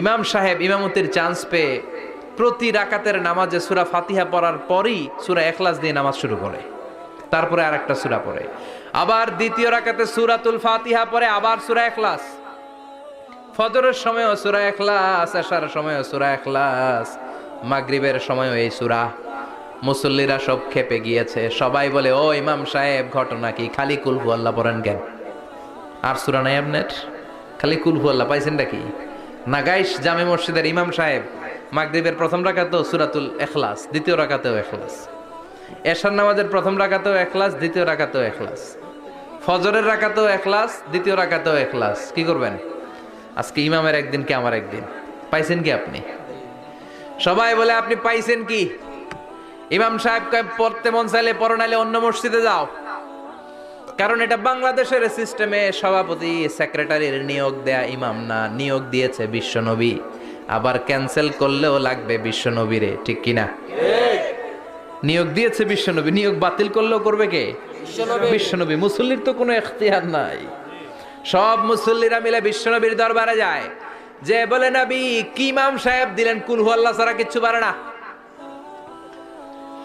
ইমাম সাহেব ইমামতির চান্স পেয়ে প্রতি রাকাতের নামাজে সূরা ফাতিহা পড়ার পরই সূরা ইখলাস দিয়ে নামাজ শুরু করে, তারপরে আরেকটা সূরা পড়ে, আবার দ্বিতীয় রাকাতে সূরাতুল ফাতিহা পড়ে, আবার সূরা ইখলাস। ফজরের সময়ও সূরা ইখলাস, এশার সময়ও সূরা ইখলাস, মাগরিবের সময়ও এই সূরা। মুসল্লিরা সব খেপে গিয়েছে, সবাই বলে ও ইমাম সাহেব ঘটনা কি, খালি কুল হু আল্লাহ পড়েন কেন? আর সূরা নাই আপনার, খালি কুল হু আল্লাহ পাইছেন নাকি? নাগাইশ জামে মসজিদের ইমাম সাহেব মাগরিবের প্রথম রাকাতেও সূরাতুল ইখলাস, দ্বিতীয় রাকাতেও ইখলাস, এশার নামাজের প্রথম রাকাতেও ইখলাস, দ্বিতীয় রাকাতেও ইখলাস, ফজরের রাকাতেও ইখলাস, দ্বিতীয় রাকাতেও ইখলাস। কি করবেন? আজকে ইমামের একদিন কি আমার একদিন। পাইছেন কি আপনি? সবাই বলে আপনি পাইছেন কি? ইমাম সাহেব কয় পড়তে মন চাইলে পড়ো, নাইলে অন্য মসজিদে যাও। কারণ এটা বাংলাদেশের সিস্টেমে সভাপতি সেক্রেটারির নিয়োগ দেয়া ইমাম না, নিয়োগ দিয়েছে বিশ্বনবী। আবার ক্যান্সেল করলেও লাগবে বিশ্বনবীরে, ঠিক কিনা? নিয়োগ দিয়েছে বিশ্বনবী, নিয়োগ বাতিল করলেও করবে কে? বিশ্বনবী। মুসল্লির তো কোনো এখতিয়ার নাই। সব মুসল্লিরা মিলে বিশ্বনবীর দরবারে যায়, যে বলে নবী কি ইমাম সাহেব দিলেন, কুল হু আল্লাহ ছাড়া কিচ্ছু পারে না,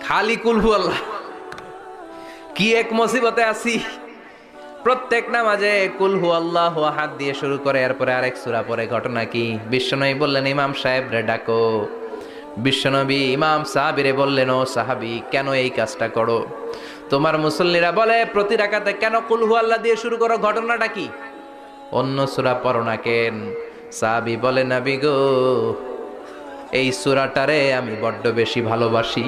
খালি কুল হু আল্লাহ। কি এক মুসিবতে আছি, প্রত্যেক নামাজে কুল হু আল্লাহ আহাদ দিয়ে শুরু করে, এরপরে আরেক সূরা পড়ে। ঘটনা কি? বিশ্বনবী বললেন ইমাম সাহেব রে ডাকো। বিশ্বনবী ইমাম সাহাবীরে বললেন ও সাহাবী, কেন এই কাজটা করো? তোমার মুসল্লিরা বলে প্রতি রাকাতে কেন কুল হু আল্লাহ দিয়ে শুরু করো, ঘটনাটা কি? অন্য সূরা পড়ো না কেন? সাহাবী বলে নবী গো, এই সূরাটারে আমি বড্ড বেশি ভালোবাসি।